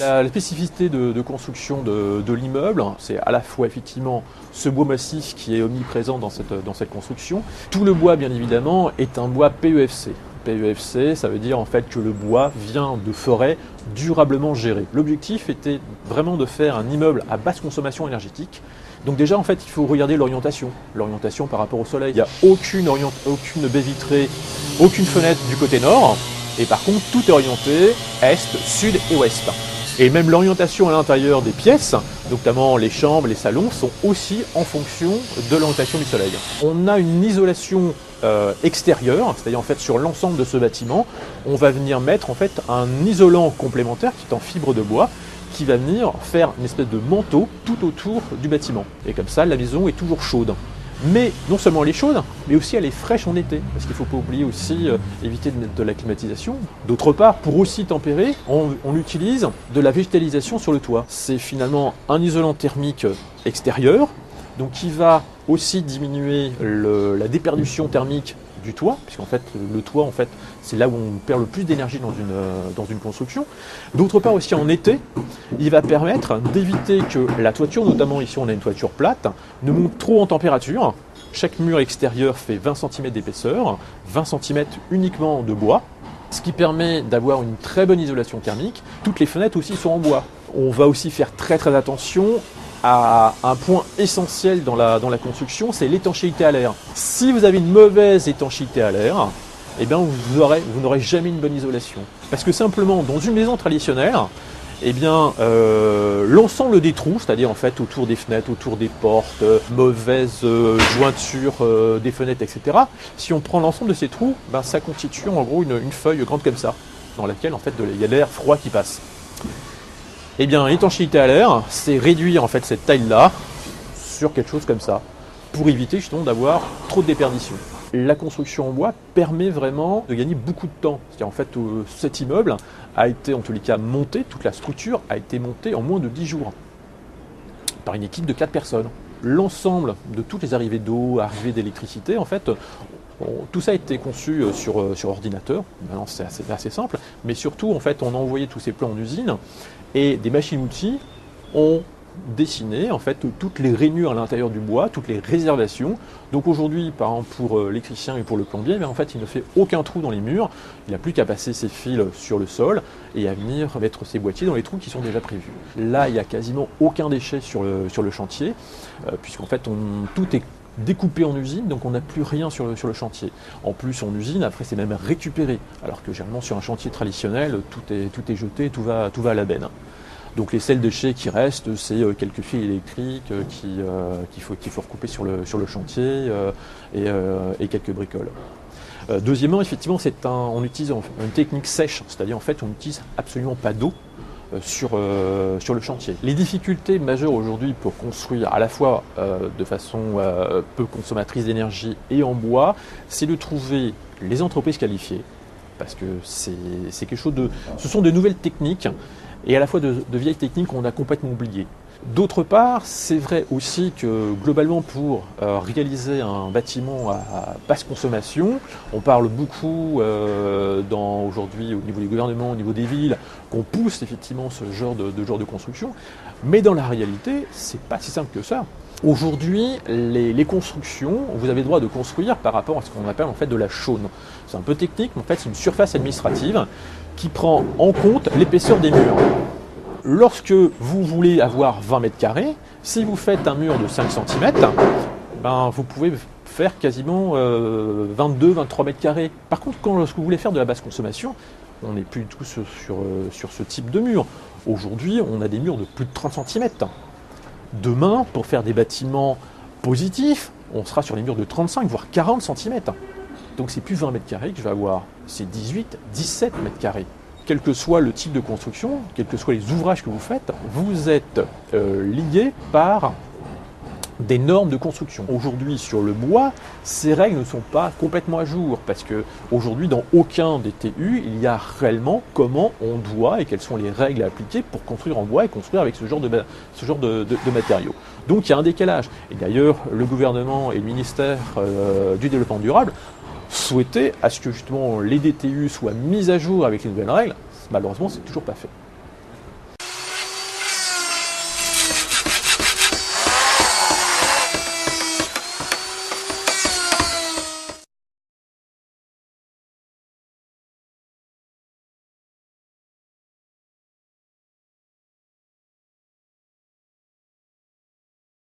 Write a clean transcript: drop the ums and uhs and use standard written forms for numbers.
La spécificité de construction de l'immeuble, c'est à la fois effectivement ce bois massif qui est omniprésent dans cette construction. Tout le bois, bien évidemment, est un bois PEFC. PEFC, ça veut dire en fait que le bois vient de forêts durablement gérées. L'objectif était vraiment de faire un immeuble à basse consommation énergétique. Donc déjà, en fait, il faut regarder l'orientation par rapport au soleil. Il n'y a aucune baie vitrée, aucune fenêtre du côté nord. Et par contre, tout est orienté est, sud et ouest. Et même l'orientation à l'intérieur des pièces, notamment les chambres, les salons, sont aussi en fonction de l'orientation du soleil. On a une isolation extérieure, c'est-à-dire en fait sur l'ensemble de ce bâtiment, on va venir mettre en fait un isolant complémentaire qui est en fibre de bois, qui va venir faire une espèce de manteau tout autour du bâtiment. Et comme ça, la maison est toujours chaude. Mais non seulement elle est chaude, mais aussi elle est fraîche en été. Parce qu'il ne faut pas oublier aussi éviter de mettre de la climatisation. D'autre part, pour aussi tempérer, on utilise de la végétalisation sur le toit. C'est finalement un isolant thermique extérieur, donc qui va aussi diminuer la déperdition thermique du toit, puisqu'en fait le toit, c'est là où on perd le plus d'énergie dans une construction. D'autre part aussi en été, il va permettre d'éviter que la toiture, notamment ici on a une toiture plate, ne monte trop en température. Chaque mur extérieur fait 20 cm d'épaisseur, 20 cm uniquement de bois, ce qui permet d'avoir une très bonne isolation thermique. Toutes les fenêtres aussi sont en bois. On va aussi faire très attention à un point essentiel dans la construction, c'est l'étanchéité à l'air. Si vous avez une mauvaise étanchéité à l'air, eh bien vous n'aurez jamais une bonne isolation. Parce que simplement, dans une maison traditionnelle, eh bien, l'ensemble des trous, c'est-à-dire en fait autour des fenêtres, autour des portes, mauvaise jointure des fenêtres, etc. Si on prend l'ensemble de ces trous, ben, ça constitue en gros une feuille grande comme ça, dans laquelle en fait il y a de l'air froid qui passe. Eh bien, l'étanchéité à l'air, c'est réduire en fait cette taille-là sur quelque chose comme ça, pour éviter justement d'avoir trop de déperdition. La construction en bois permet vraiment de gagner beaucoup de temps. C'est-à-dire en fait, cet immeuble a été en tous les cas monté, toute la structure a été montée en moins de 10 jours, par une équipe de 4 personnes. L'ensemble de toutes les arrivées d'eau, arrivées d'électricité, en fait, tout ça a été conçu sur ordinateur. Maintenant, c'est assez simple, mais surtout, en fait, on a envoyé tous ces plans en usine et des machines-outils ont dessiné en fait toutes les rainures à l'intérieur du bois, toutes les réservations. Donc aujourd'hui, par exemple pour l'électricien et pour le plombier, en fait, il ne fait aucun trou dans les murs. Il n'a plus qu'à passer ses fils sur le sol et à venir mettre ses boîtiers dans les trous qui sont déjà prévus. Là, il n'y a quasiment aucun déchet sur le chantier, puisqu'en fait, tout est découpé en usine, donc on n'a plus rien sur le chantier. En plus, en usine, après, c'est même récupéré, alors que généralement sur un chantier traditionnel, tout est jeté, tout va à la benne. Donc les seuls déchets qui restent, c'est quelques fils électriques qu'il faut recouper sur le chantier et quelques bricoles. Deuxièmement, effectivement, on utilise une technique sèche, c'est-à-dire en fait on n'utilise absolument pas d'eau sur le chantier. Les difficultés majeures aujourd'hui pour construire à la fois de façon peu consommatrice d'énergie et en bois, c'est de trouver les entreprises qualifiées, parce que c'est quelque chose ce sont de nouvelles techniques, et à la fois de vieilles techniques qu'on a complètement oubliées. D'autre part, c'est vrai aussi que globalement pour réaliser un bâtiment à basse consommation, on parle beaucoup aujourd'hui au niveau du gouvernement, au niveau des villes, qu'on pousse effectivement ce genre de construction, mais dans la réalité, c'est pas si simple que ça. Aujourd'hui, les constructions, vous avez le droit de construire par rapport à ce qu'on appelle en fait de la chaume. C'est un peu technique, mais en fait c'est une surface administrative qui prend en compte l'épaisseur des murs. Lorsque vous voulez avoir 20 mètres carrés, si vous faites un mur de 5 cm, ben vous pouvez faire quasiment 22-23 mètres carrés. Par contre, lorsque vous voulez faire de la basse consommation, on n'est plus du tout sur ce type de mur. Aujourd'hui, on a des murs de plus de 30 cm. Demain, pour faire des bâtiments positifs, on sera sur les murs de 35 voire 40 cm. Donc c'est plus 20 mètres carrés que je vais avoir, c'est 18-17 mètres carrés. Quel que soit le type de construction, quels que soient les ouvrages que vous faites, vous êtes lié par des normes de construction. Aujourd'hui, sur le bois, ces règles ne sont pas complètement à jour, parce qu'aujourd'hui, dans aucun des TU, il y a réellement comment on doit et quelles sont les règles à appliquer pour construire en bois et construire avec ce genre de matériaux. Donc il y a un décalage. Et d'ailleurs, le gouvernement et le ministère du Développement durable souhaitaient à ce que justement les DTU soient mis à jour avec les nouvelles règles. Malheureusement, c'est toujours pas fait.